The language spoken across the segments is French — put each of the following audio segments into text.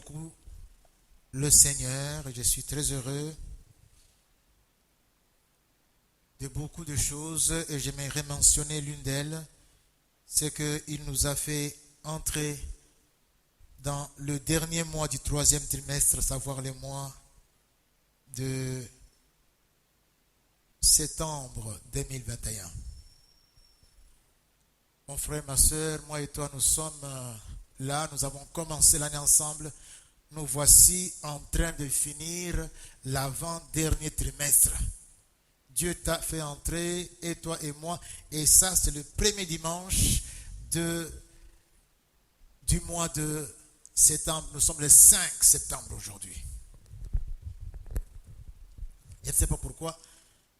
beaucoup le Seigneur et je suis très heureux de beaucoup de choses et j'aimerais mentionner l'une d'elles, c'est qu'il nous a fait entrer dans le dernier mois du 3e trimestre, à savoir le mois de septembre 2021. Mon frère, ma soeur, moi et toi, nous sommes là, nous avons commencé l'année ensemble. Nous voici en train de finir l'avant-dernier trimestre. Dieu t'a fait entrer, et toi et moi, et ça c'est le premier dimanche du mois de septembre. Nous sommes le 5 septembre aujourd'hui. Je ne sais pas pourquoi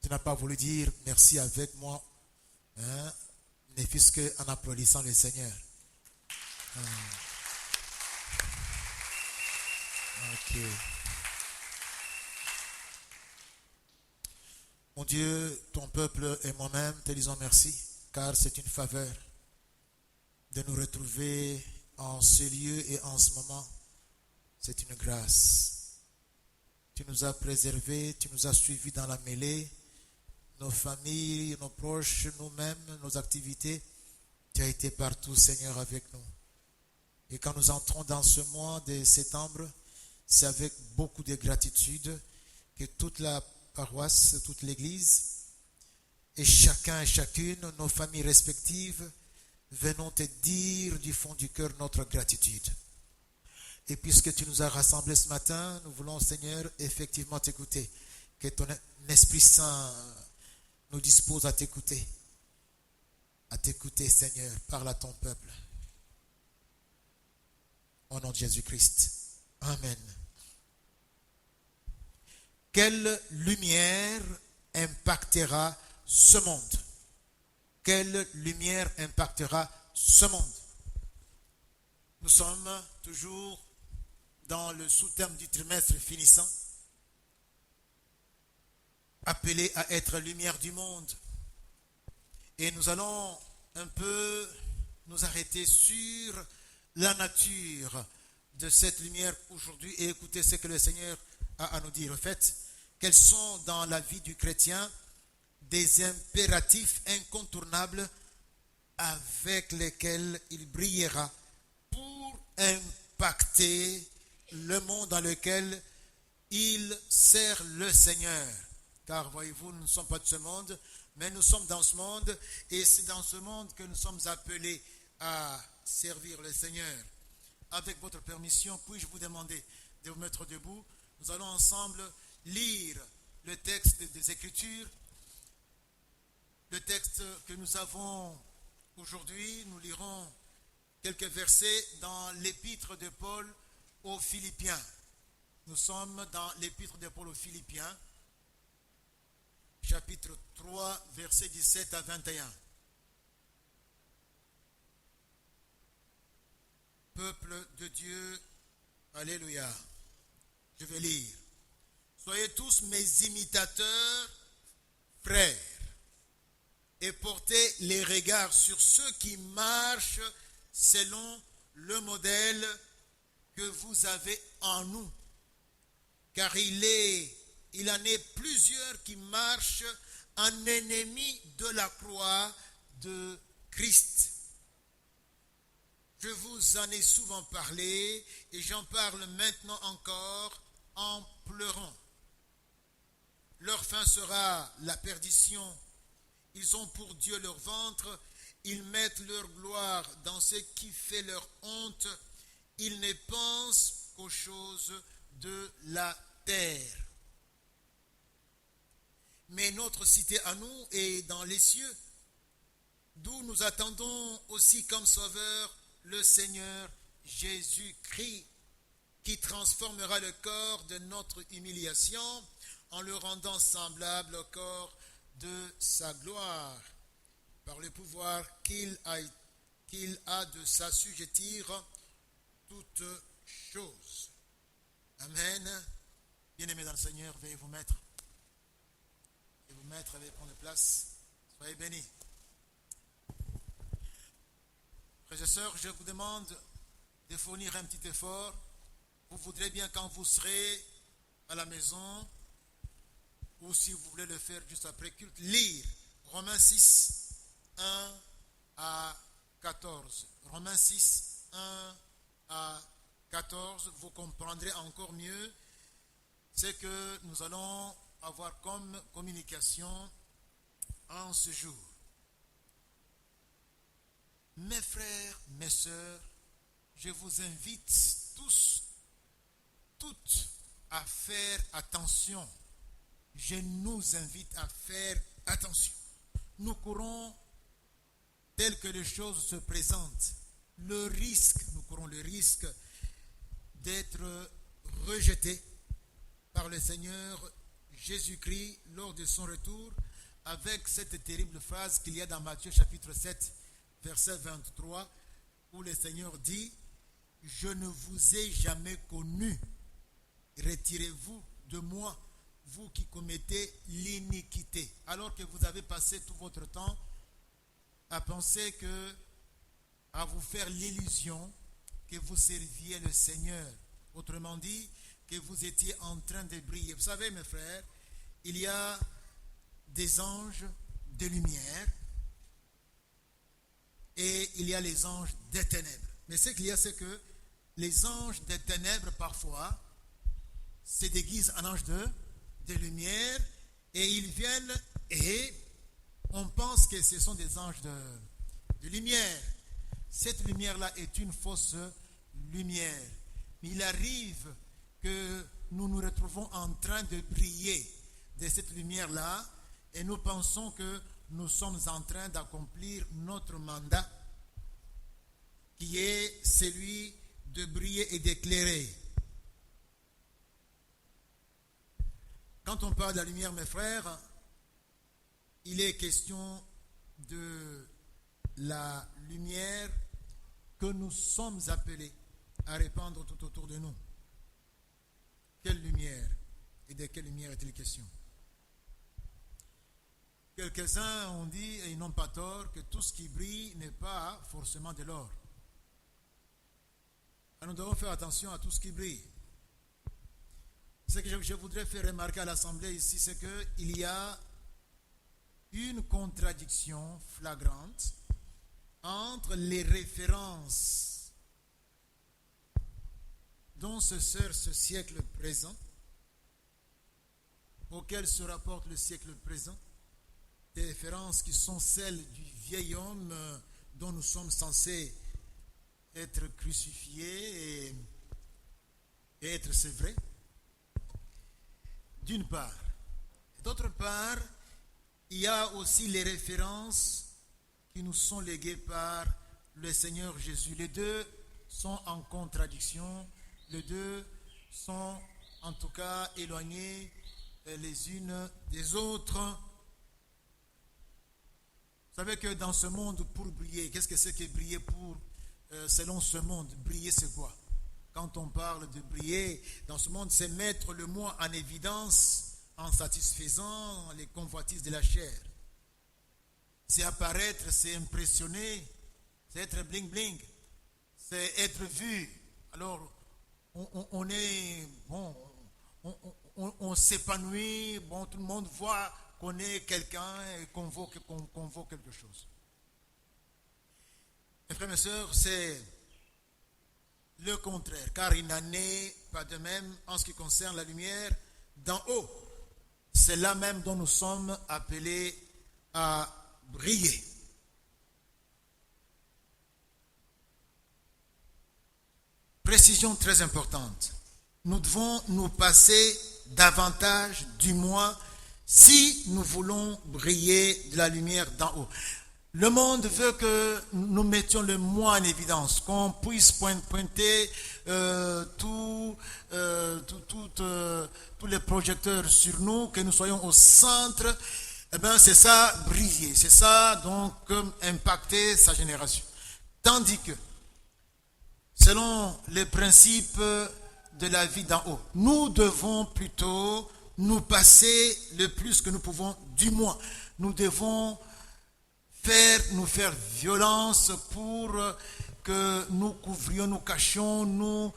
tu n'as pas voulu dire merci avec moi, hein, ne fût-ce qu'en applaudissant le Seigneur. Ok. Mon Dieu, ton peuple et moi-même te disons merci, car c'est une faveur de nous retrouver en ce lieu et en ce moment. C'est une grâce. Tu nous as préservés, tu nous as suivis dans la mêlée, nos familles, nos proches, nous-mêmes, nos activités. Tu as été partout, Seigneur, avec nous. Et quand nous entrons dans ce mois de septembre, c'est avec beaucoup de gratitude que toute la paroisse, toute l'église, et chacun et chacune, nos familles respectives, venons te dire du fond du cœur notre gratitude. Et puisque tu nous as rassemblés ce matin, nous voulons, Seigneur, effectivement t'écouter. Que ton Esprit Saint nous dispose à t'écouter. À t'écouter, Seigneur. Parle à ton peuple. Au nom de Jésus-Christ. Amen. Quelle lumière impactera ce monde? Quelle lumière impactera ce monde? Nous sommes toujours dans le sous-thème du trimestre finissant, appelés à être lumière du monde. Et nous allons un peu nous arrêter sur la nature de cette lumière aujourd'hui et écouter ce que le Seigneur a à nous dire. En fait, quels sont dans la vie du chrétien des impératifs incontournables avec lesquels il brillera pour impacter le monde dans lequel il sert le Seigneur. Car voyez-vous, nous ne sommes pas de ce monde, mais nous sommes dans ce monde et c'est dans ce monde que nous sommes appelés à servir le Seigneur. Avec votre permission, puis-je vous demander de vous mettre debout? Nous allons ensemble lire le texte des Écritures. Le texte que nous avons aujourd'hui, nous lirons quelques versets dans l'épître de Paul aux Philippiens. Nous sommes dans l'épître de Paul aux Philippiens, chapitre 3, versets 17 à 21. Peuple de Dieu, alléluia. Je vais lire. Soyez tous mes imitateurs, frères, et portez les regards sur ceux qui marchent selon le modèle que vous avez en nous. Car il en est plusieurs qui marchent en ennemis de la croix de Christ. Je vous en ai souvent parlé et j'en parle maintenant encore en pleurant. Leur fin sera la perdition. Ils ont pour Dieu leur ventre. Ils mettent leur gloire dans ce qui fait leur honte. Ils ne pensent qu'aux choses de la terre. Mais notre cité à nous est dans les cieux, d'où nous attendons aussi comme sauveur le Seigneur Jésus-Christ, qui transformera le corps de notre humiliation en le rendant semblable au corps de sa gloire, par le pouvoir qu'il a de s'assujettir toutes choses. Amen. Bien-aimés dans le Seigneur, veuillez vous mettre. Veuillez vous mettre, veuillez prendre place. Soyez bénis. Frères et sœurs, je vous demande de fournir un petit effort vous voudrez bien, quand vous serez à la maison, ou si vous voulez le faire juste après culte, lire Romains 6, 1 à 14. Romains 6, 1 à 14, vous comprendrez encore mieux ce que nous allons avoir comme communication en ce jour. Mes frères, mes sœurs, je vous invite tous, toutes à faire attention. Je nous invite à faire attention. Nous courons, tel que les choses se présentent, nous courons le risque d'être rejetés par le Seigneur Jésus-Christ lors de son retour, avec cette terrible phrase qu'il y a dans Matthieu chapitre 7, verset 23, où le Seigneur dit « Je ne vous ai jamais connu, retirez-vous de moi, vous qui commettez l'iniquité. » Alors que vous avez passé tout votre temps à penser à vous faire l'illusion que vous serviez le Seigneur. Autrement dit, que vous étiez en train de briller. Vous savez, mes frères, il y a des anges de lumière et il y a les anges des ténèbres. Mais ce qu'il y a, c'est que les anges des ténèbres, parfois, se déguisent en anges de lumière et ils viennent et on pense que ce sont des anges de lumière. Cette lumière-là est une fausse lumière. Mais il arrive que nous nous retrouvons en train de briller de cette lumière-là et nous pensons que nous sommes en train d'accomplir notre mandat qui est celui de briller et d'éclairer. Quand on parle de la lumière, mes frères, il est question de la lumière que nous sommes appelés à répandre tout autour de nous. Quelle lumière? Et de quelle lumière est-il question? Quelques-uns ont dit, et ils n'ont pas tort, que tout ce qui brille n'est pas forcément de l'or. Alors nous devons faire attention à tout ce qui brille. Ce que je voudrais faire remarquer à l'Assemblée ici, c'est qu'il y a une contradiction flagrante entre les références dont se sert ce siècle présent, auquel se rapporte le siècle présent, des références qui sont celles du vieil homme dont nous sommes censés être crucifiés et être sévrés, d'une part. D'autre part, il y a aussi les références qui nous sont léguées par le Seigneur Jésus. Les deux sont en contradiction, les deux sont en tout cas éloignées les unes des autres. Vous savez que dans ce monde, pour briller, qu'est-ce que c'est que briller selon ce monde? Briller, c'est quoi? Quand on parle de briller dans ce monde, c'est mettre le moi en évidence en satisfaisant les convoitises de la chair. C'est apparaître, c'est impressionner, c'est être bling bling, c'est être vu. Alors, on s'épanouit, tout le monde voit qu'on est quelqu'un et qu'on vaut quelque chose. Mes frères et mes sœurs, c'est le contraire, car il n'en est pas de même en ce qui concerne la lumière d'en haut. C'est là même dont nous sommes appelés à briller. Précision très importante. Nous devons nous passer davantage du moi si nous voulons briller de la lumière d'en haut. Le monde veut que nous mettions le moi en évidence, qu'on puisse pointer tous les projecteurs sur nous, que nous soyons au centre. Eh bien, c'est ça, briller. C'est ça, donc, impacter sa génération. Tandis que, selon les principes de la vie d'en haut, nous devons plutôt nous passer le plus que nous pouvons du moi. Nous devons nous faire violence pour que nous couvrions, nous cachions, nous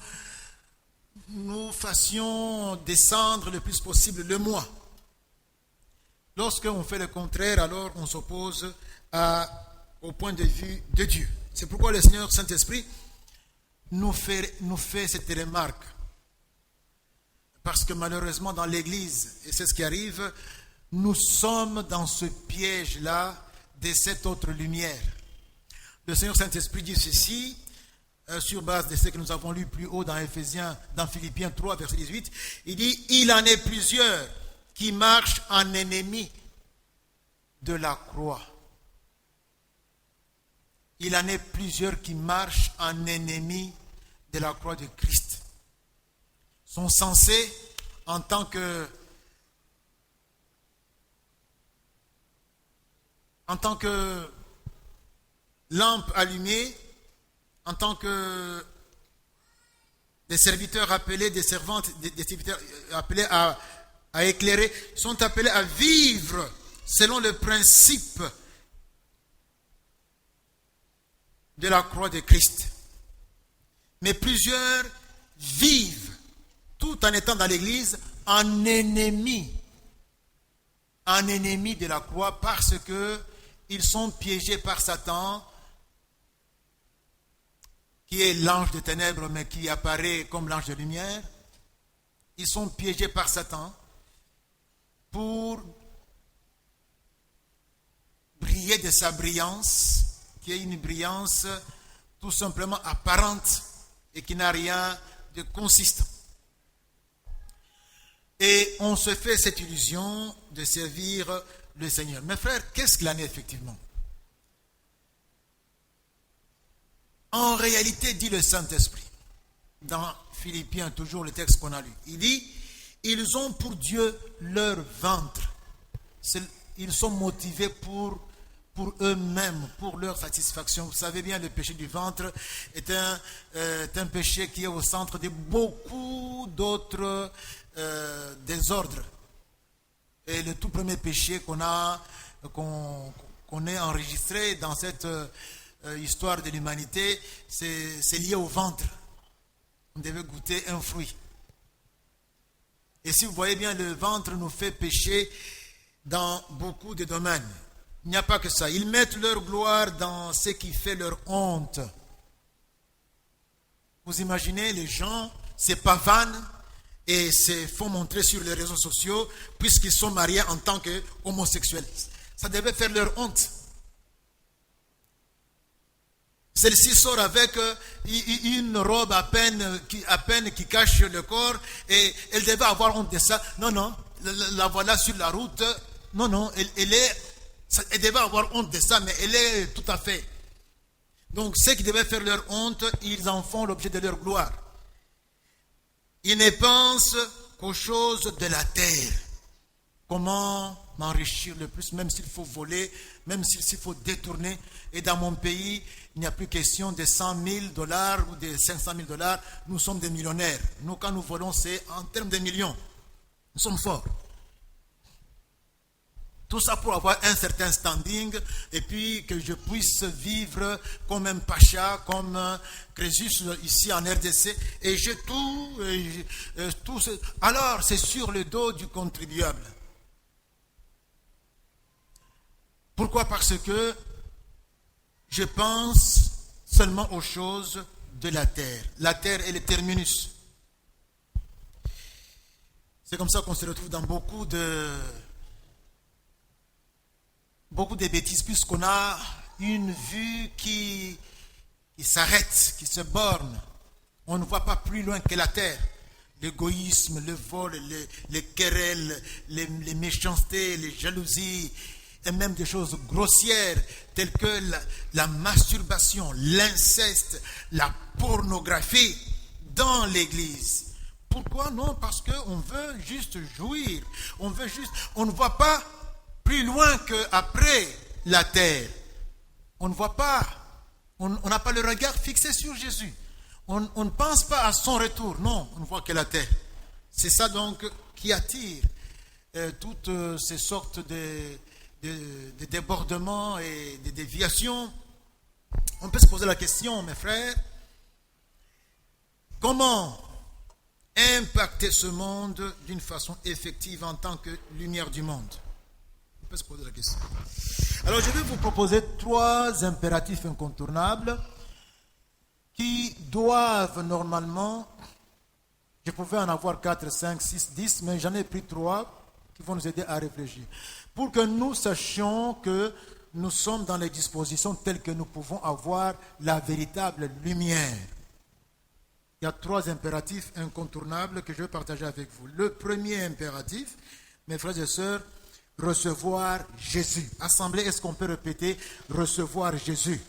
nous fassions descendre le plus possible le moi. Lorsqu'on fait le contraire, alors on s'oppose au point de vue de Dieu. C'est pourquoi le Seigneur Saint-Esprit nous fait cette remarque. Parce que malheureusement dans l'Église, et c'est ce qui arrive, nous sommes dans ce piège-là de cette autre lumière. Le Seigneur Saint-Esprit dit ceci, sur base de ce que nous avons lu plus haut dans Philippiens 3, verset 18, il dit, il en est plusieurs qui marchent en ennemis de la croix. Il en est plusieurs qui marchent en ennemis de la croix de Christ. Sont censés, en tant que lampe allumée, en tant que des serviteurs appelés, des servantes, des serviteurs appelés à éclairer, sont appelés à vivre selon le principe de la croix de Christ. Mais plusieurs vivent, tout en étant dans l'Église, en ennemi de la croix, parce qu'ils sont piégés par Satan, qui est l'ange de ténèbres, mais qui apparaît comme l'ange de lumière. Ils sont piégés par Satan pour briller de sa brillance, qui est une brillance tout simplement apparente et qui n'a rien de consistant. Et on se fait cette illusion de servir le Seigneur. Mes frères, qu'est-ce qu'il en est effectivement? En réalité, dit le Saint-Esprit, dans Philippiens, toujours le texte qu'on a lu, il dit, ils ont pour Dieu leur ventre. Ils sont motivés pour eux-mêmes, pour leur satisfaction. Vous savez bien, le péché du ventre est un péché qui est au centre de beaucoup d'autres désordres. Et le tout premier péché qu'on ait enregistré dans cette histoire de l'humanité, c'est lié au ventre. On devait goûter un fruit. Et si vous voyez bien, le ventre nous fait pécher dans beaucoup de domaines. Il n'y a pas que ça. Ils mettent leur gloire dans ce qui fait leur honte. Vous imaginez, les gens se pavanent et se font montrer sur les réseaux sociaux puisqu'ils sont mariés en tant qu'homosexuels. Ça devait faire leur honte. Celle-ci sort avec une robe à peine qui cache le corps et elle devait avoir honte de ça. Non, la voilà sur la route. Non, elle devait avoir honte de ça, mais elle est tout à fait. Donc, ceux qui devaient faire leur honte, ils en font l'objet de leur gloire. Ils ne pensent qu'aux choses de la terre. Comment m'enrichir le plus, même s'il faut voler, même s'il faut détourner. Et dans mon pays, il n'y a plus question de $100,000 ou de $500,000. Nous sommes des millionnaires. Nous, quand nous volons, c'est en termes de millions. Nous sommes forts. Tout ça pour avoir un certain standing et puis que je puisse vivre comme un pacha, comme Crésus ici en RDC. Et j'ai tout. Alors, c'est sur le dos du contribuable. Pourquoi? Parce que je pense seulement aux choses de la terre. La terre est le terminus. C'est comme ça qu'on se retrouve dans beaucoup de bêtises, puisqu'on a une vue qui s'arrête, qui se borne. On ne voit pas plus loin que la terre. L'égoïsme, le vol, les querelles, les méchancetés, les jalousies, et même des choses grossières telles que la masturbation, l'inceste, la pornographie dans l'Église. Pourquoi? Non, parce qu'on veut juste jouir. On ne voit pas plus loin qu'après la terre. On ne voit pas. On n'a pas le regard fixé sur Jésus. On ne pense pas à son retour. Non, on ne voit que la terre. C'est ça donc qui attire toutes ces sortes de débordements et de déviations. On peut se poser la question, mes frères, comment impacter ce monde d'une façon effective en tant que lumière du monde? On peut se poser la question. Alors, je vais vous proposer 3 impératifs incontournables qui doivent normalement, je pouvais en avoir 4, 5, 6, 10, mais j'en ai pris 3 qui vont nous aider à réfléchir. Pour que nous sachions que nous sommes dans les dispositions telles que nous pouvons avoir la véritable lumière. Il y a 3 impératifs incontournables que je vais partager avec vous. Le premier impératif, mes frères et sœurs, recevoir Jésus. Assemblée, est-ce qu'on peut répéter recevoir Jésus?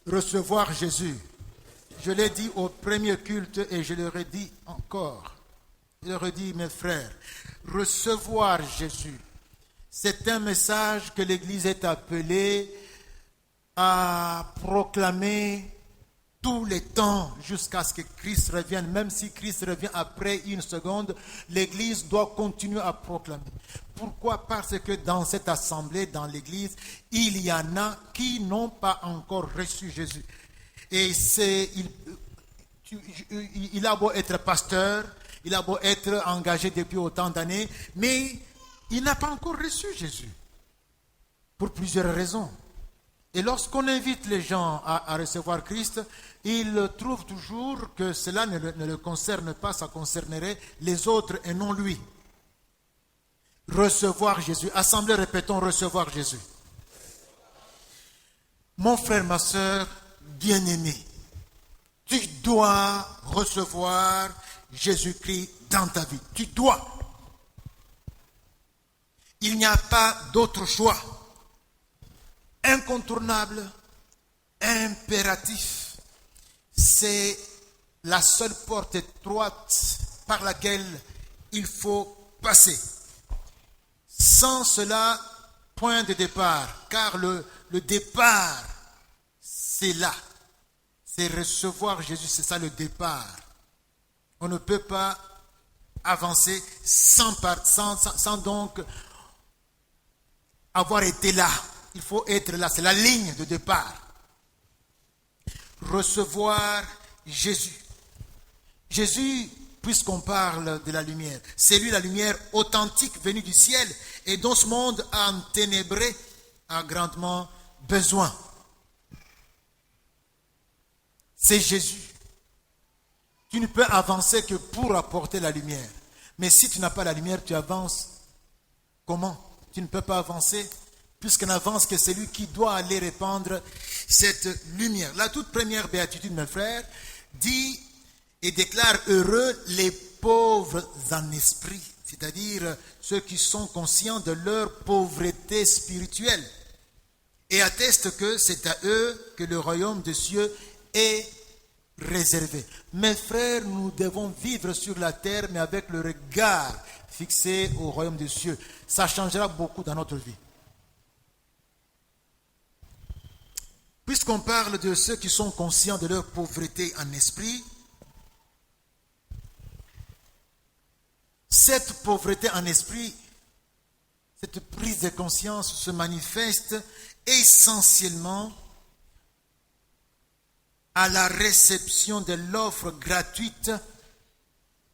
Recevoir Jésus. Je l'ai dit au premier culte et je le redis encore. Je le redis, mes frères. Recevoir Jésus. C'est un message que l'Église est appelée à proclamer tous les temps jusqu'à ce que Christ revienne. Même si Christ revient après une seconde, l'Église doit continuer à proclamer. Pourquoi? Parce que dans cette assemblée, dans l'Église, il y en a qui n'ont pas encore reçu Jésus. Et il a beau être pasteur, il a beau être engagé depuis autant d'années, mais il n'a pas encore reçu Jésus. Pour plusieurs raisons. Et lorsqu'on invite les gens à recevoir Christ, ils trouvent toujours que cela ne le concerne pas, ça concernerait les autres et non lui. Recevoir Jésus. Assemblée, répétons, recevoir Jésus. Mon frère, ma soeur, bien-aimé, tu dois recevoir Jésus-Christ dans ta vie. Tu dois. Il n'y a pas d'autre choix. Incontournable, impératif. C'est la seule porte étroite par laquelle il faut passer. Sans cela, point de départ, car le départ, c'est là. C'est recevoir Jésus, c'est ça le départ. On ne peut pas avancer sans donc avoir été là. Il faut être là, c'est la ligne de départ. Recevoir Jésus. Jésus, puisqu'on parle de la lumière, c'est lui la lumière authentique venue du ciel et dont ce monde enténébré a grandement besoin. C'est Jésus. Tu ne peux avancer que pour apporter la lumière. Mais si tu n'as pas la lumière, tu avances comment? Tu ne peux pas avancer puisqu'on n'avance que celui qui doit aller répandre cette lumière. La toute première béatitude, mes frères, dit et déclare heureux les pauvres en esprit, c'est-à-dire ceux qui sont conscients de leur pauvreté spirituelle et attestent que c'est à eux que le royaume des cieux est réservé. Mes frères, nous devons vivre sur la terre, mais avec le regard fixé au royaume des cieux. Ça changera beaucoup dans notre vie. Puisqu'on parle de ceux qui sont conscients de leur pauvreté en esprit, cette pauvreté en esprit, cette prise de conscience se manifeste essentiellement à la réception de l'offre gratuite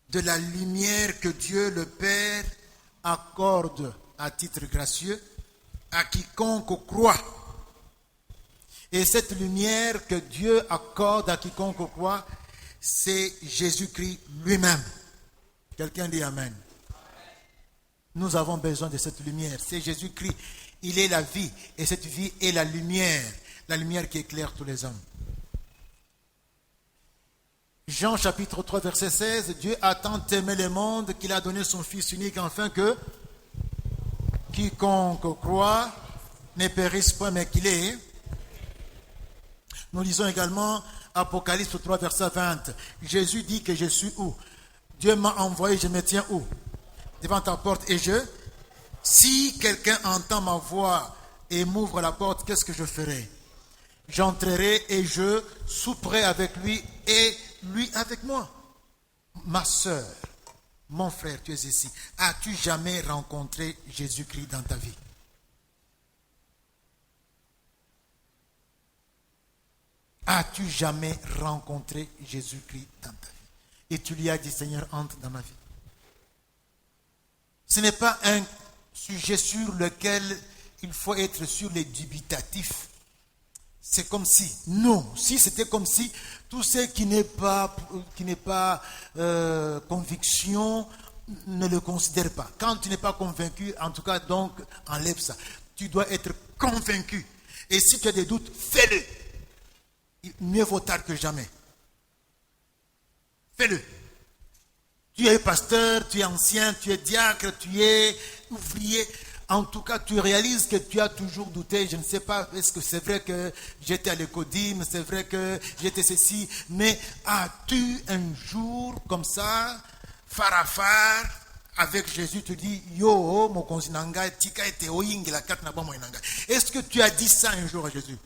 de la lumière que Dieu le Père accorde à titre gracieux à quiconque croit. Et cette lumière que Dieu accorde à quiconque croit, c'est Jésus-Christ lui-même. Quelqu'un dit Amen. Nous avons besoin de cette lumière. C'est Jésus-Christ. Il est la vie. Et cette vie est la lumière qui éclaire tous les hommes. Jean chapitre 3 verset 16, Dieu a tant aimé le monde qu'il a donné son Fils unique afin que quiconque croit ne périsse point mais qu'il ait. Nous lisons également Apocalypse 3 verset 20. Jésus dit que je suis où? Dieu m'a envoyé, je me tiens où? Devant ta porte et si quelqu'un entend ma voix et m'ouvre la porte, qu'est-ce que je ferai? J'entrerai et je souperai avec lui et lui avec moi. Ma sœur, mon frère, tu es ici. As-tu jamais rencontré Jésus-Christ dans ta vie? As-tu jamais rencontré Jésus-Christ dans ta vie? et tu lui as dit, Seigneur, entre dans ma vie. Ce n'est pas un sujet sur lequel il faut être sur les dubitatifs. C'est comme si, non, si c'était comme si, tout ce qui n'est pas conviction, ne le considère pas. Quand tu n'es pas convaincu, en tout cas, donc, enlève ça. Tu dois être convaincu. Et si tu as des doutes, fais-le. Mieux vaut tard que jamais. Fais-le. Tu es pasteur, tu es ancien, tu es diacre, tu es ouvrier. En tout cas, tu réalises que tu as toujours douté. Je ne sais pas, est-ce que c'est vrai que j'étais à l'écodime, c'est vrai que j'étais ceci, mais as-tu un jour comme ça, farafar, avec Jésus, tu dis, yo, mon konzinanga, tika ete oyingi la kat na ba moinanga. Est-ce que tu as dit ça un jour à Jésus?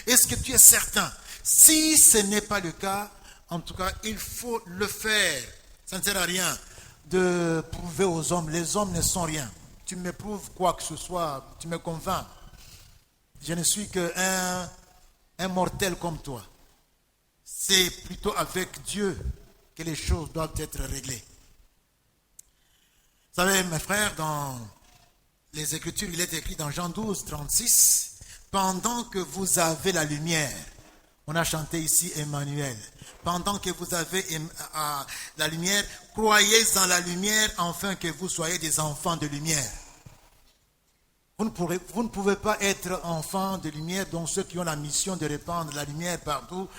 Est-ce que tu es certain? Si ce n'est pas le cas, en tout cas, il faut le faire. Ça ne sert à rien de prouver aux hommes. Les hommes ne sont rien. Tu me prouves quoi que ce soit, tu me convaincs. Je ne suis qu'un mortel comme toi. C'est plutôt avec Dieu que les choses doivent être réglées. Vous savez, mes frères, dans les Écritures, il est écrit dans Jean 12, 36, « Pendant que vous avez la lumière », on a chanté ici Emmanuel, « Pendant que vous avez la lumière, croyez en la lumière, afin que vous soyez des enfants de lumière. » Vous ne pouvez pas être enfants de lumière, donc ceux qui ont la mission de répandre la lumière partout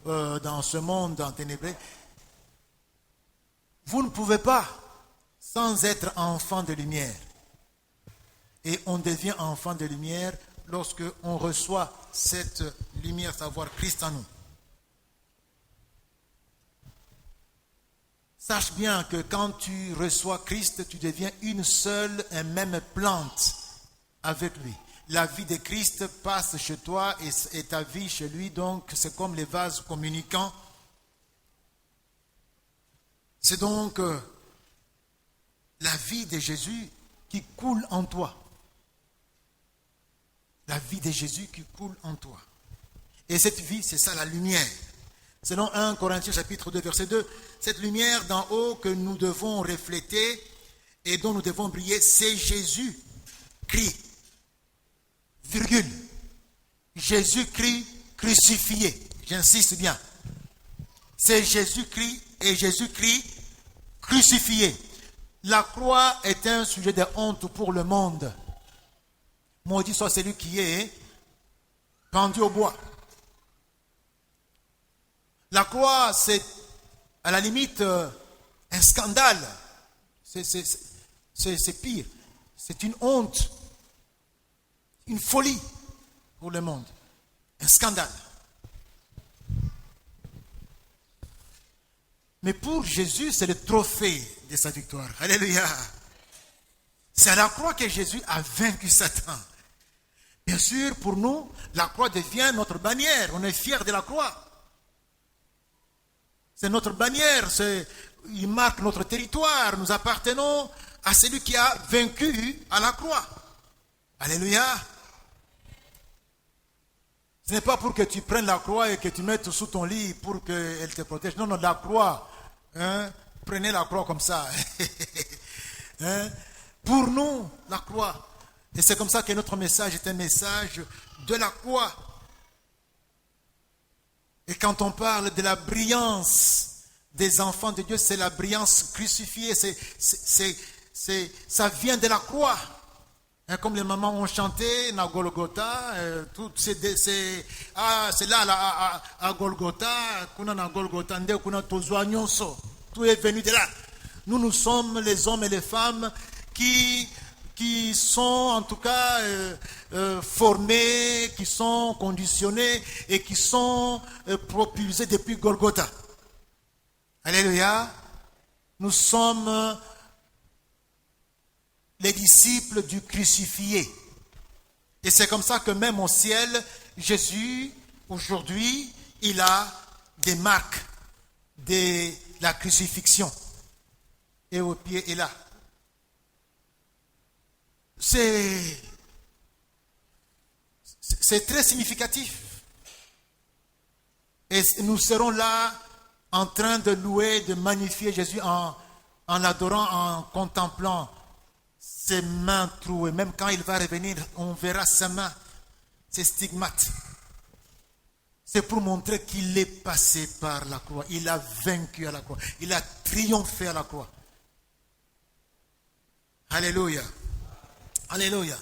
dans ce monde enténébré. Vous ne pouvez pas sans être enfant de lumière. Et on devient enfant de lumière lorsque on reçoit cette lumière, savoir Christ en nous. Sache bien que quand tu reçois Christ, tu deviens une seule et même plante avec lui. La vie de Christ passe chez toi et ta vie chez lui, donc c'est comme les vases communicants. C'est donc la vie de Jésus qui coule en toi. La vie de Jésus qui coule en toi. Et cette vie, c'est ça la lumière. Selon 1 Corinthiens chapitre 2, verset 2, cette lumière d'en haut que nous devons refléter et dont nous devons briller, c'est Jésus-Christ. Virgule. Jésus-Christ crucifié. J'insiste bien. C'est Jésus-Christ et Jésus-Christ crucifié. La croix est un sujet de honte pour le monde. Maudit soit celui qui est pendu au bois. La croix, c'est à la limite un scandale. C'est pire. C'est une honte. Une folie pour le monde. Un scandale. Mais pour Jésus, c'est le trophée de sa victoire. Alléluia. C'est à la croix que Jésus a vaincu Satan. Bien sûr, pour nous, la croix devient notre bannière. On est fiers de la croix. C'est notre bannière. Il marque notre territoire. Nous appartenons à celui qui a vaincu à la croix. Alléluia. Ce n'est pas pour que tu prennes la croix et que tu mettes sous ton lit pour qu'elle te protège. Non, la croix. Prenez la croix comme ça. Pour nous, la croix. Et c'est comme ça que notre message est un message de la croix. Et quand on parle de la brillance des enfants de Dieu, c'est la brillance crucifiée. Ça vient de la croix. Comme les mamans ont chanté, na Golgotha, c'est là à Golgotha, kuna na Golgotha, nde kuna tozwa nyonso. Tout est venu de là. Nous sommes les hommes et les femmes qui sont en tout cas formés, qui sont conditionnés et qui sont propulsés depuis Golgotha. Alléluia. Nous sommes les disciples du crucifié. Et c'est comme ça que même au ciel, Jésus, aujourd'hui, il a des marques de la crucifixion. Et au pied est là. C'est très significatif. Et nous serons là en train de louer, de magnifier Jésus en adorant, en contemplant ses mains trouées. Même quand il va revenir, on verra ses mains, ses stigmates. C'est pour montrer qu'il est passé par la croix. Il a vaincu à la croix. Il a triomphé à la croix. Alléluia. Alléluia.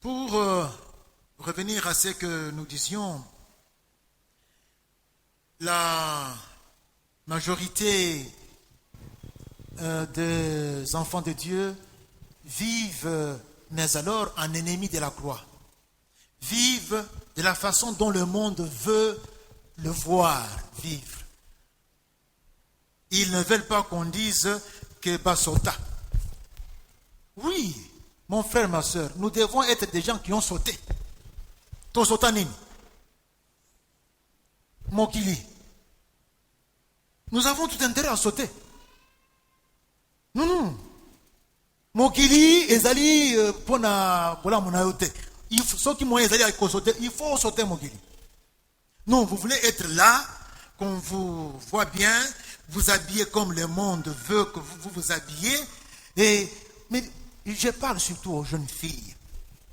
Pour revenir à ce que nous disions, la majorité des enfants de Dieu vivent, mais alors en ennemis de la croix. Vivent de la façon dont le monde veut le voir vivre. Ils ne veulent pas qu'on dise que Basota. Oui, mon frère, ma soeur, nous devons être des gens qui ont sauté. Tosotanini. Mokili. Nous avons tout intérêt à sauter. Non. Mokili, ezali, pona, voilà mon ayote. Il faut, ceux qui m'ont ezali à sauter, il faut sauter Mokili. Non, vous voulez être là, qu'on vous voit bien, vous habiller comme le monde veut que vous vous habillez. Mais je parle surtout aux jeunes filles.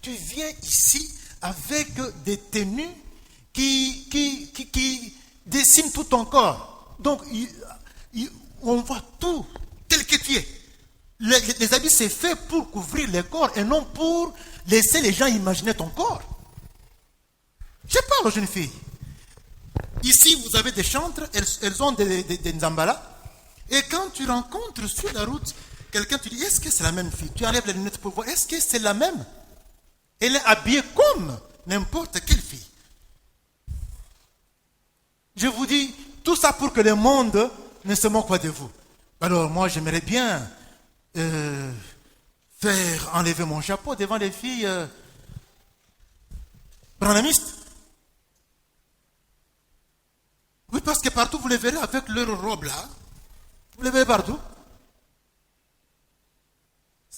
Tu viens ici avec des tenues qui dessinent tout ton corps. Donc, on voit tout tel que tu es. Les habits, c'est fait pour couvrir le corps et non pour laisser les gens imaginer ton corps. Je parle aux jeunes filles. Ici, vous avez des chantres, elles ont des nzambala. Et quand tu rencontres sur la route quelqu'un, tu dis, est-ce que c'est la même fille? Tu enlèves les lunettes pour voir, est-ce que c'est la même? Elle est habillée comme n'importe quelle fille. Je vous dis, tout ça pour que le monde ne se moque pas de vous. Alors moi, j'aimerais bien faire enlever mon chapeau devant les filles branhamistes. Oui, parce que partout, vous les verrez avec leur robe là. Vous les verrez partout.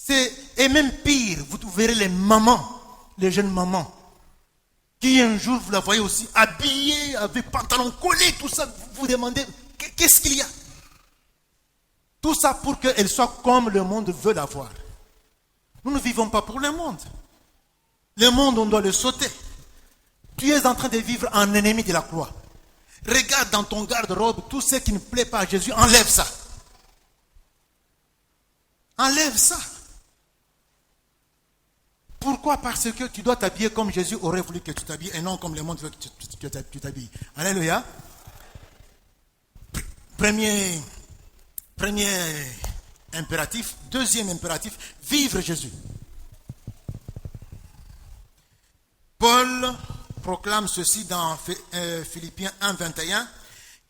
Et même pire, vous verrez les mamans, les jeunes mamans, qui un jour, vous la voyez aussi habillée, avec pantalon collé, tout ça, vous vous demandez, qu'est-ce qu'il y a? Tout ça pour qu'elle soit comme le monde veut la voir. Nous ne vivons pas pour le monde. Le monde, on doit le sauter. Tu es en train de vivre en ennemi de la croix. Regarde dans ton garde-robe tout ce qui ne plaît pas à Jésus, enlève ça. Enlève ça. Pourquoi? Parce que tu dois t'habiller comme Jésus aurait voulu que tu t'habilles et non comme le monde veut que tu t'habilles. Alléluia. Premier impératif. Deuxième impératif, vivre Jésus. Paul proclame ceci dans Philippiens 1, 21.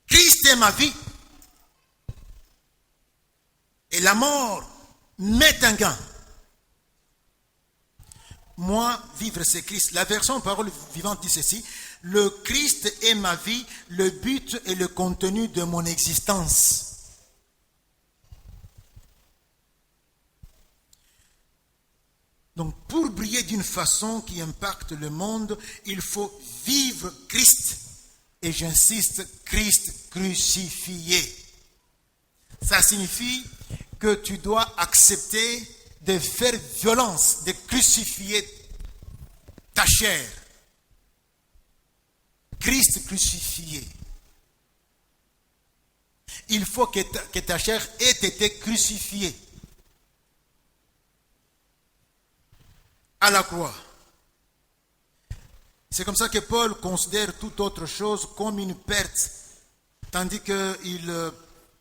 Christ est ma vie et la mort m'est un gain. Moi, vivre c'est Christ. La version parole vivante dit ceci. Le Christ est ma vie, le but et le contenu de mon existence. Donc, pour briller d'une façon qui impacte le monde, il faut vivre Christ. Et j'insiste, Christ crucifié. Ça signifie que tu dois accepter de faire violence, de crucifier ta chair. Christ crucifié. Il faut que ta chair ait été crucifiée à la croix. C'est comme ça que Paul considère toute autre chose comme une perte, tandis qu'il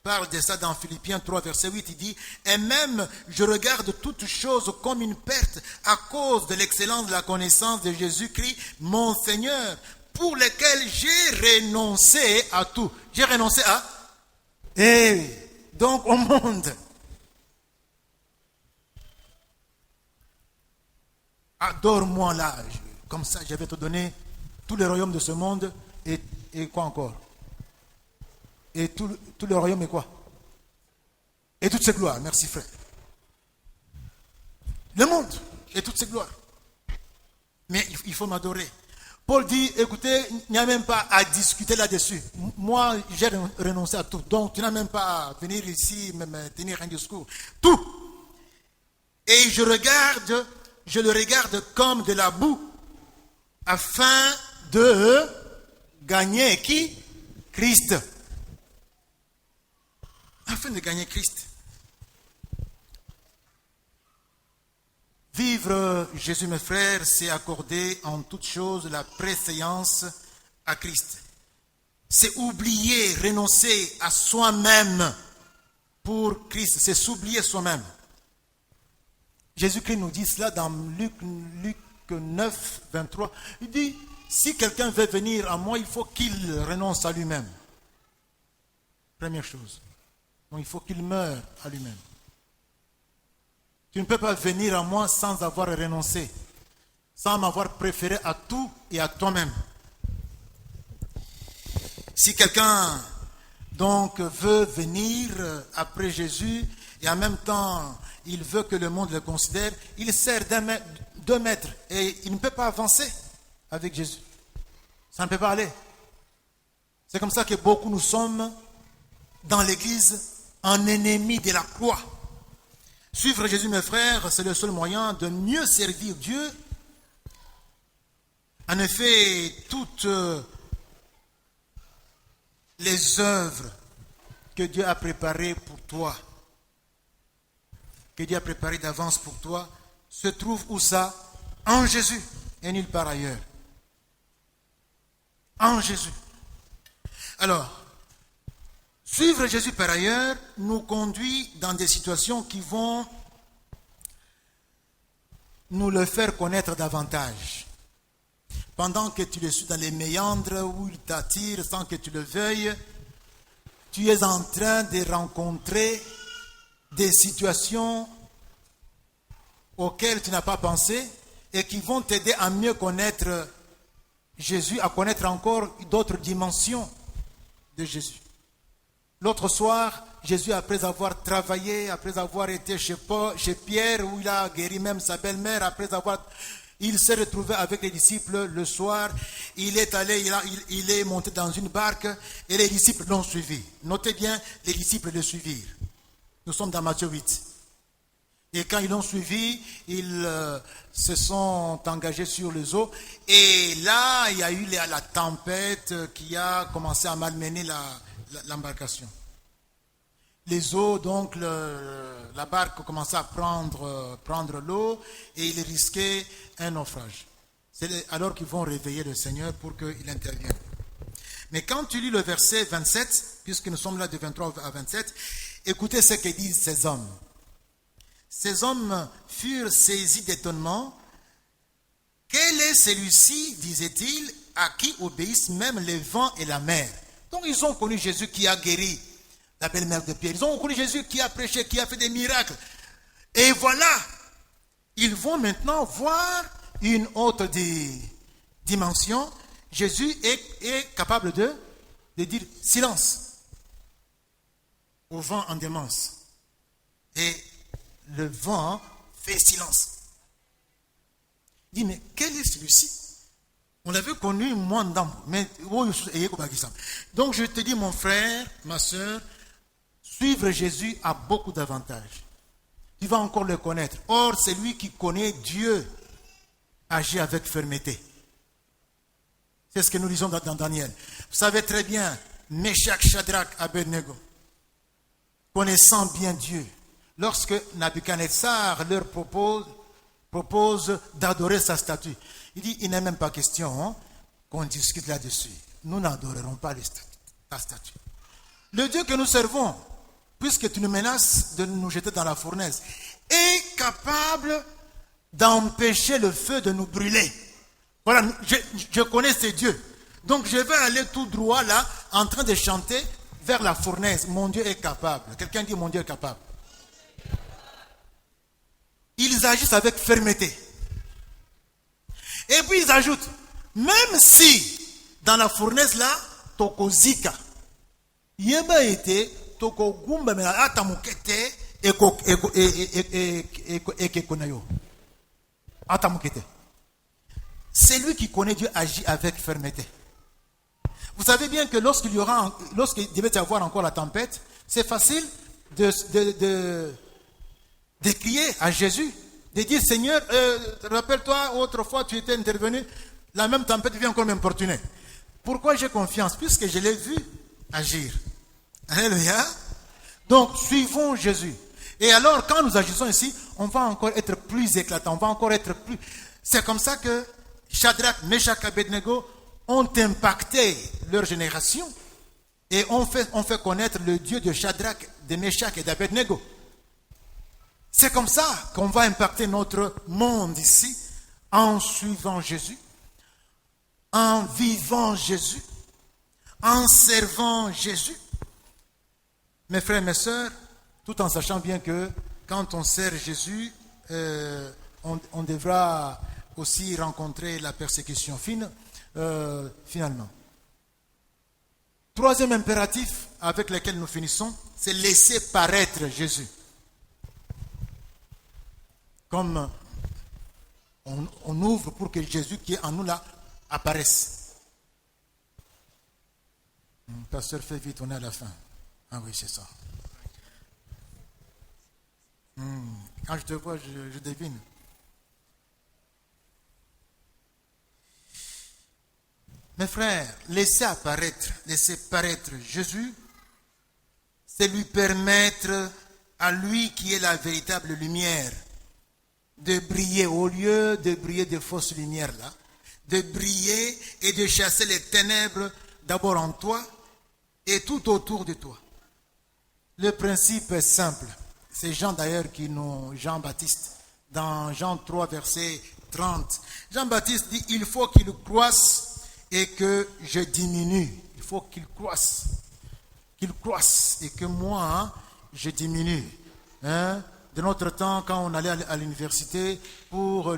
parle de ça dans Philippiens 3, verset 8, il dit « Et même, je regarde toutes choses comme une perte à cause de l'excellence de la connaissance de Jésus-Christ, mon Seigneur, pour lequel j'ai renoncé à tout. » J'ai renoncé à... donc au monde. Adore-moi là, comme ça je vais te donner tous les royaumes de ce monde et quoi encore? Et tout le royaume est quoi? Et toutes ses gloires. Merci frère. Le monde et toutes ses gloires. Mais il faut m'adorer. Paul dit, écoutez, il n'y a même pas à discuter là-dessus. Moi, j'ai renoncé à tout. Donc, tu n'as même pas à venir ici, me tenir un discours. Tout. Et je le regarde comme de la boue, afin de gagner qui? Christ. Afin de gagner Christ. Vivre Jésus, mes frères, c'est accorder en toute chose la préséance à Christ. C'est oublier, renoncer à soi-même pour Christ. C'est s'oublier soi-même. Jésus-Christ nous dit cela dans Luc 9, 23. Il dit, si quelqu'un veut venir à moi, il faut qu'il renonce à lui-même. Première chose. Donc il faut qu'il meure à lui-même. Tu ne peux pas venir à moi sans avoir renoncé, sans m'avoir préféré à tout et à toi-même. Si quelqu'un donc veut venir après Jésus et en même temps il veut que le monde le considère, il sert deux mètres et il ne peut pas avancer avec Jésus. Ça ne peut pas aller. C'est comme ça que beaucoup nous sommes dans l'église en ennemis de la croix. Suivre Jésus, mes frères, c'est le seul moyen de mieux servir Dieu. En effet, toutes les œuvres que Dieu a préparées pour toi, que Dieu a préparées d'avance pour toi, se trouvent où ça? En Jésus et nulle part ailleurs. En Jésus. Alors, suivre Jésus par ailleurs nous conduit dans des situations qui vont nous le faire connaître davantage. Pendant que tu le suis dans les méandres où il t'attire sans que tu le veuilles, tu es en train de rencontrer des situations auxquelles tu n'as pas pensé et qui vont t'aider à mieux connaître Jésus, à connaître encore d'autres dimensions de Jésus. L'autre soir, Jésus, après avoir travaillé, après avoir été chez Pierre, où il a guéri même sa belle-mère, il s'est retrouvé avec les disciples le soir, il est monté dans une barque et les disciples l'ont suivi. Notez bien, les disciples le suivirent. Nous sommes dans Matthieu 8. Et quand ils l'ont suivi, ils se sont engagés sur les eaux. Et là, il y a eu la tempête qui a commencé à malmener l'embarcation. Les eaux, donc, la barque commençait à prendre l'eau et il risquait un naufrage. C'est alors qu'ils vont réveiller le Seigneur pour qu'il intervienne. Mais quand tu lis le verset 27, puisque nous sommes là de 23 à 27, écoutez ce que disent ces hommes. Ces hommes furent saisis d'étonnement. Quel est celui-ci, disait-il, à qui obéissent même les vents et la mer? Donc ils ont connu Jésus qui a guéri la belle-mère de Pierre. Ils ont connu Jésus qui a prêché, qui a fait des miracles. Et voilà, ils vont maintenant voir une autre dimension. Jésus est capable de dire silence au vent en démence. Et le vent fait silence. Il dit, mais quel est celui-ci? On l'avait connu moins d'âme. Donc je te dis, mon frère, ma soeur, suivre Jésus a beaucoup d'avantages. Tu vas encore le connaître. Or, celui qui connaît Dieu agit avec fermeté. C'est ce que nous lisons dans Daniel. Vous savez très bien, Meshach, Shadrach, Abednego, connaissant bien Dieu, lorsque Nabuchodonosor leur propose d'adorer sa statue, il dit, il n'est même pas question qu'on discute là-dessus. Nous n'adorerons pas la statue. Le Dieu que nous servons, puisque tu nous menaces de nous jeter dans la fournaise, est capable d'empêcher le feu de nous brûler. Voilà, je connais ces dieux. Donc je vais aller tout droit là, en train de chanter vers la fournaise. Mon Dieu est capable. Quelqu'un dit, mon Dieu est capable. Ils agissent avec fermeté. Et puis ils ajoutent, même si dans la fournaise là, tokozika, yeba été tokogumba mena atamukete ekonayo. Atamukete. C'est lui qui connaît Dieu agit avec fermeté. Vous savez bien que lorsqu'il devait y avoir encore la tempête, c'est facile de crier à Jésus, de dire Seigneur, rappelle-toi, autrefois tu étais intervenu, la même tempête vient encore m'importuner. Pourquoi j'ai confiance? Puisque je l'ai vu agir. Alléluia. Donc, suivons Jésus. Et alors, quand nous agissons ici, on va encore être plus éclatant, on va encore être plus... C'est comme ça que Shadrach, Meshach, Abednego ont impacté leur génération et on fait connaître le Dieu de Shadrach, de Meshach et d'Abednego. C'est comme ça qu'on va impacter notre monde ici, en suivant Jésus, en vivant Jésus, en servant Jésus. Mes frères et mes sœurs, tout en sachant bien que quand on sert Jésus, on devra aussi rencontrer la persécution finalement. Troisième impératif avec lequel nous finissons, c'est laisser paraître Jésus. Comme on ouvre pour que Jésus qui est en nous là apparaisse. Pasteur, fais vite, on est à la fin. Ah oui, c'est ça. Quand je te vois, je devine. Mes frères, laisser paraître Jésus, c'est lui permettre à lui qui est la véritable lumière de briller au lieu de briller de fausses lumières là, de briller et de chasser les ténèbres d'abord en toi et tout autour de toi. Le principe est simple. C'est Jean d'ailleurs Jean-Baptiste, dans Jean 3, verset 30. Jean-Baptiste dit, il faut qu'il croisse et que je diminue. Il faut qu'il croisse et que moi, je diminue. De notre temps, quand on allait à l'université pour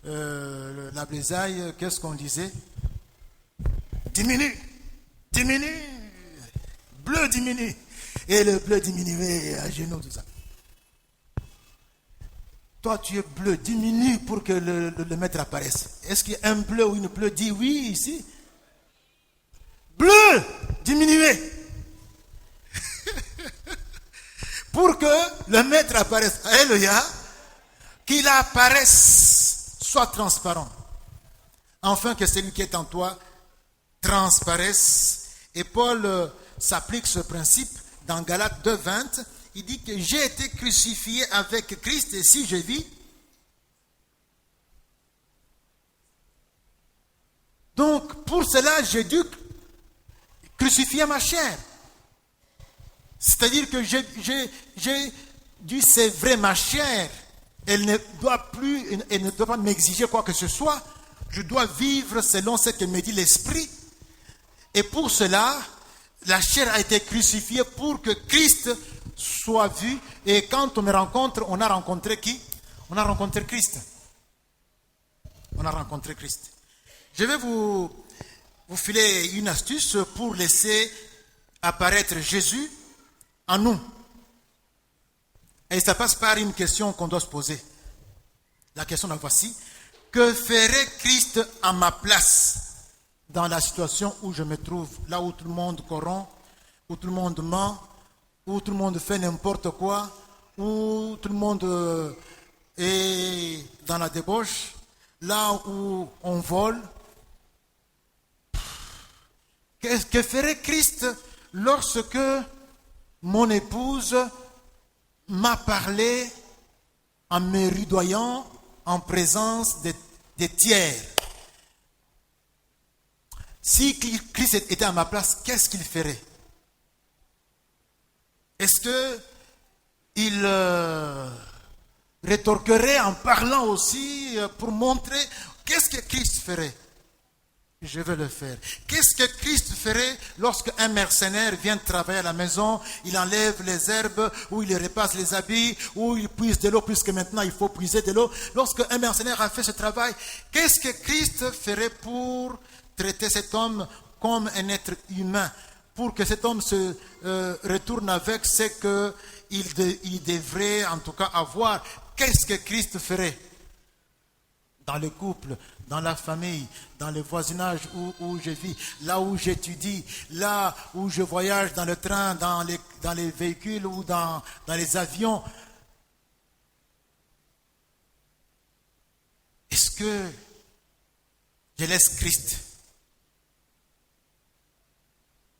la Blaisaille, qu'est-ce qu'on disait? Diminue, bleu diminue. Et le bleu diminuait à genoux, tout ça. Toi, tu es bleu, diminue pour que le maître apparaisse. Est-ce qu'il y a un bleu ou une bleue? Dis oui ici. Bleu, diminuez. Pour que le maître apparaisse. Alléluia. Qu'il apparaisse, soit transparent. Enfin, que celui qui est en toi transparaisse. Et Paul s'applique ce principe dans Galates 2:20. Il dit que j'ai été crucifié avec Christ et si je vis, donc pour cela j'ai dû crucifier ma chair. C'est-à-dire que j'ai dû sévrer ma chair. Elle ne doit pas m'exiger quoi que ce soit. Je dois vivre selon ce que me dit l'Esprit. Et pour cela, la chair a été crucifiée pour que Christ soit vu. Et quand on me rencontre, on a rencontré qui? On a rencontré Christ. On a rencontré Christ. Je vais vous filer une astuce pour laisser apparaître Jésus en nous. Et ça passe par une question qu'on doit se poser. La question la voici. Que ferait Christ à ma place dans la situation où je me trouve, là où tout le monde corrompt, où tout le monde ment, où tout le monde fait n'importe quoi, où tout le monde est dans la débauche, là où on vole. Que ferait Christ lorsque mon épouse m'a parlé en me rudoyant en présence des tiers? Si Christ était à ma place, qu'est-ce qu'il ferait? Est-ce qu'il rétorquerait en parlant aussi pour montrer qu'est-ce que Christ ferait? Je vais le faire. Qu'est-ce que Christ ferait lorsque un mercenaire vient travailler à la maison, il enlève les herbes, ou il repasse les habits, ou il puise de l'eau, puisque maintenant il faut puiser de l'eau. Lorsque un mercenaire a fait ce travail, qu'est-ce que Christ ferait pour traiter cet homme comme un être humain, pour que cet homme se retourne avec ce qu'il devrait en tout cas avoir? Qu'est-ce que Christ ferait? dans le couple, dans la famille, dans le voisinage où je vis, là où j'étudie, là où je voyage dans le train, dans les véhicules ou dans les avions. Est-ce que je laisse Christ?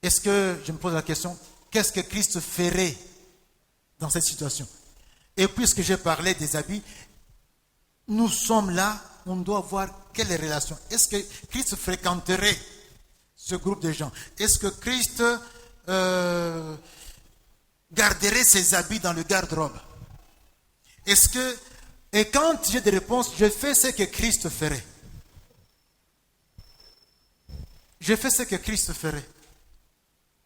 Est-ce que, je me pose la question, qu'est-ce que Christ ferait dans cette situation? Et puisque j'ai parlé des habits, nous sommes là, on doit voir quelle relation. Est-ce que Christ fréquenterait ce groupe de gens? Est-ce que Christ garderait ses habits dans le garde-robe? Est-ce que, et quand j'ai des réponses, je fais ce que Christ ferait. Je fais ce que Christ ferait.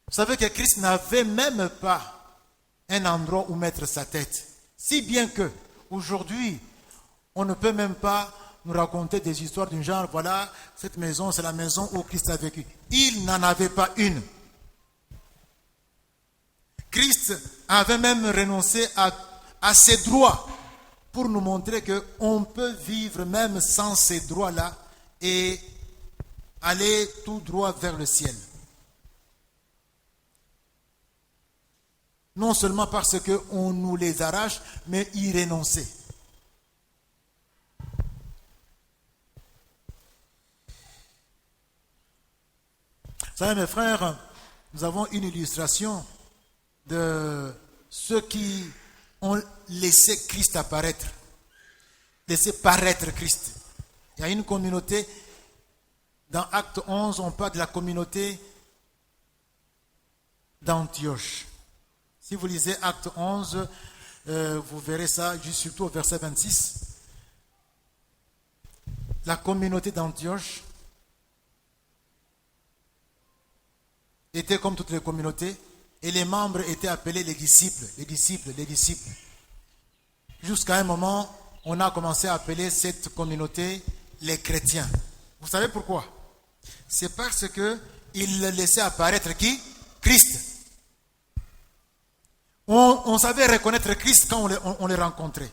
Vous savez que Christ n'avait même pas un endroit où mettre sa tête. Si bien que, aujourd'hui, on ne peut même pas nous raconter des histoires d'un genre, voilà, cette maison, c'est la maison où Christ a vécu. Il n'en avait pas une. Christ avait même renoncé à ses droits pour nous montrer qu'on peut vivre même sans ces droits-là et aller tout droit vers le ciel. Non seulement parce qu'on nous les arrache, mais y renoncer. Vous savez, mes frères, nous avons une illustration de ceux qui ont laissé Christ apparaître, laissé paraître Christ. Il y a une communauté, dans Acte 11, on parle de la communauté d'Antioche. Si vous lisez Acte 11, vous verrez ça, surtout au verset 26. La communauté d'Antioche était comme toutes les communautés, et les membres étaient appelés les disciples, les disciples, les disciples. Jusqu'à un moment, on a commencé à appeler cette communauté les chrétiens. Vous savez pourquoi? C'est parce qu'ils laissaient apparaître qui? Christ. On savait reconnaître Christ quand on les rencontrait.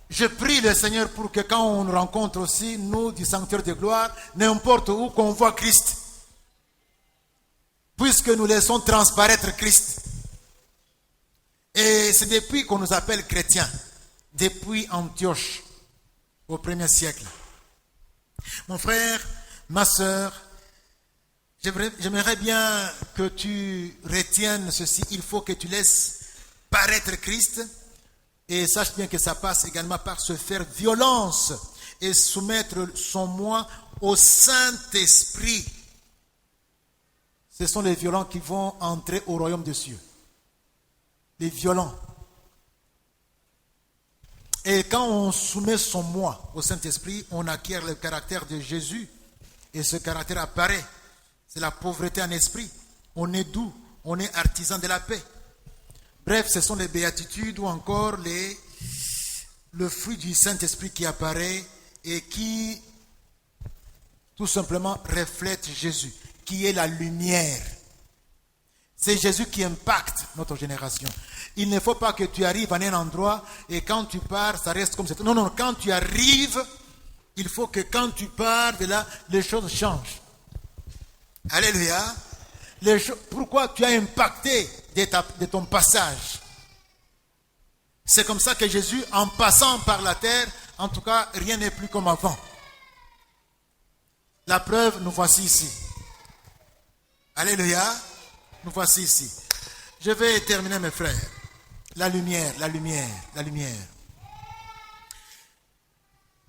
Je prie le Seigneur pour que quand on nous rencontre aussi, nous, du sanctuaire de gloire, n'importe où, qu'on voit Christ. Puisque nous laissons transparaître Christ. Et c'est depuis qu'on nous appelle chrétiens. Depuis Antioche, au 1er siècle. Mon frère, ma soeur, j'aimerais bien que tu retiennes ceci. Il faut que tu laisses paraître Christ. Et sache bien que ça passe également par se faire violence et soumettre son moi au Saint-Esprit. Ce sont les violents qui vont entrer au royaume des cieux. Les violents. Et quand on soumet son moi au Saint-Esprit, on acquiert le caractère de Jésus. Et ce caractère apparaît. C'est la pauvreté en esprit. On est doux, on est artisan de la paix. Bref, ce sont les béatitudes ou encore le fruit du Saint-Esprit qui apparaît et qui tout simplement reflète Jésus, qui est la lumière. C'est Jésus qui impacte notre génération. Il ne faut pas que tu arrives à un endroit et quand tu pars, ça reste comme ça. Non, quand tu arrives, il faut que quand tu pars de là, les choses changent. Alléluia. Pourquoi tu as impacté de ton passage? C'est comme ça que Jésus, en passant par la terre, en tout cas, rien n'est plus comme avant. La preuve, nous voici ici. Alléluia. Nous voici ici. Je vais terminer, mes frères. La lumière, la lumière, la lumière.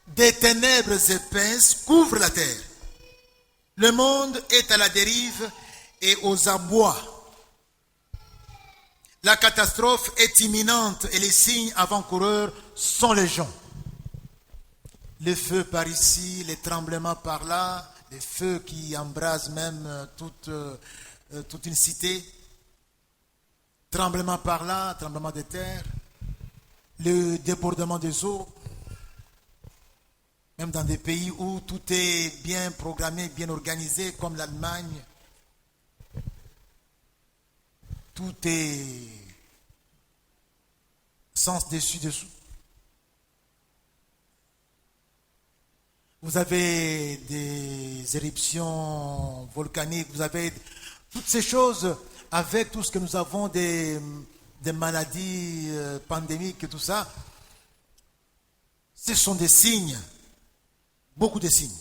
Des ténèbres épaisses couvrent la terre. Le monde est à la dérive et aux abois. La catastrophe est imminente et les signes avant-coureurs sont légion. Les feux par ici, les tremblements par là, les feux qui embrasent même toute une cité. Tremblement par là, tremblement de terre, le débordement des eaux. Même dans des pays où tout est bien programmé, bien organisé, comme l'Allemagne, tout est sens dessus-dessous. vous avez des éruptions volcaniques, vous avez toutes ces choses avec tout ce que nous avons des maladies pandémiques et tout ça. Ce sont des signes, beaucoup de signes,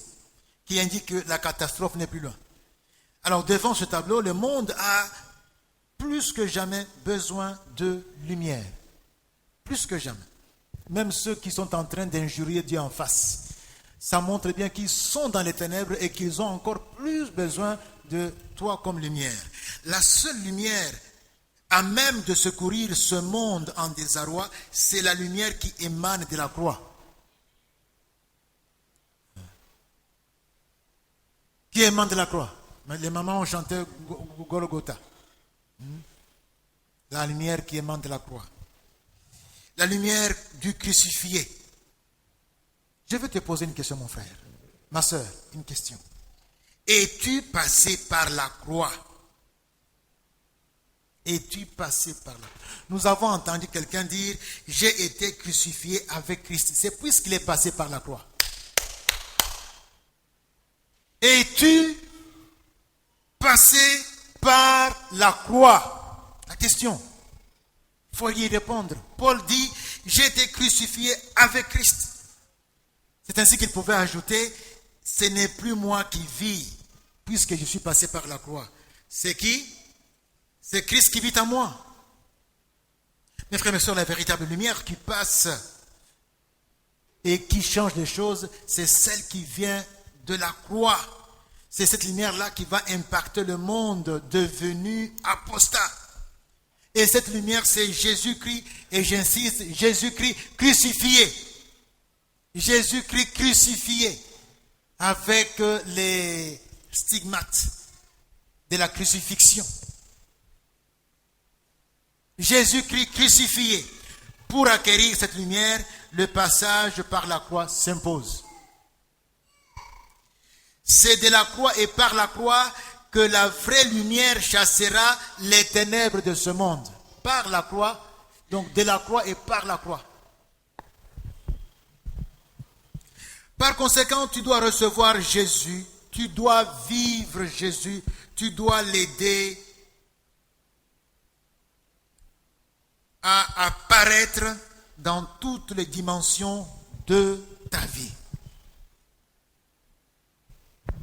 qui indiquent que la catastrophe n'est plus loin. Alors devant ce tableau, le monde a plus que jamais besoin de lumière. Plus que jamais. Même ceux qui sont en train d'injurier Dieu en face. Ça montre bien qu'ils sont dans les ténèbres et qu'ils ont encore plus besoin de toi comme lumière. La seule lumière à même de secourir ce monde en désarroi, c'est la lumière qui émane de la croix. Qui émane de la croix? Les mamans ont chanté Golgotha. La lumière qui émane de la croix. La lumière du crucifié. Je veux te poser une question, mon frère. Ma soeur, une question. Es-tu passé par la croix? Es-tu passé par là? Nous avons entendu quelqu'un dire, j'ai été crucifié avec Christ. C'est puisqu'il est passé par la croix. Es-tu passé par la croix? La question, il faut y répondre. Paul dit, j'ai été crucifié avec Christ. C'est ainsi qu'il pouvait ajouter, ce n'est plus moi qui vis, puisque je suis passé par la croix. C'est qui? C'est Christ qui vit en moi. Mes frères et sœurs, la véritable lumière qui passe et qui change les choses, c'est celle qui vient de la croix. C'est cette lumière-là qui va impacter le monde devenu apostat. Et cette lumière, c'est Jésus-Christ, et j'insiste, Jésus-Christ crucifié. Jésus-Christ crucifié avec les stigmates de la crucifixion. Jésus-Christ crucifié. Pour acquérir cette lumière, le passage par la croix s'impose. C'est de la croix et par la croix que la vraie lumière chassera les ténèbres de ce monde. Par la croix, donc de la croix et par la croix. Par conséquent, tu dois recevoir Jésus, tu dois vivre Jésus, tu dois l'aider à apparaître dans toutes les dimensions de ta vie.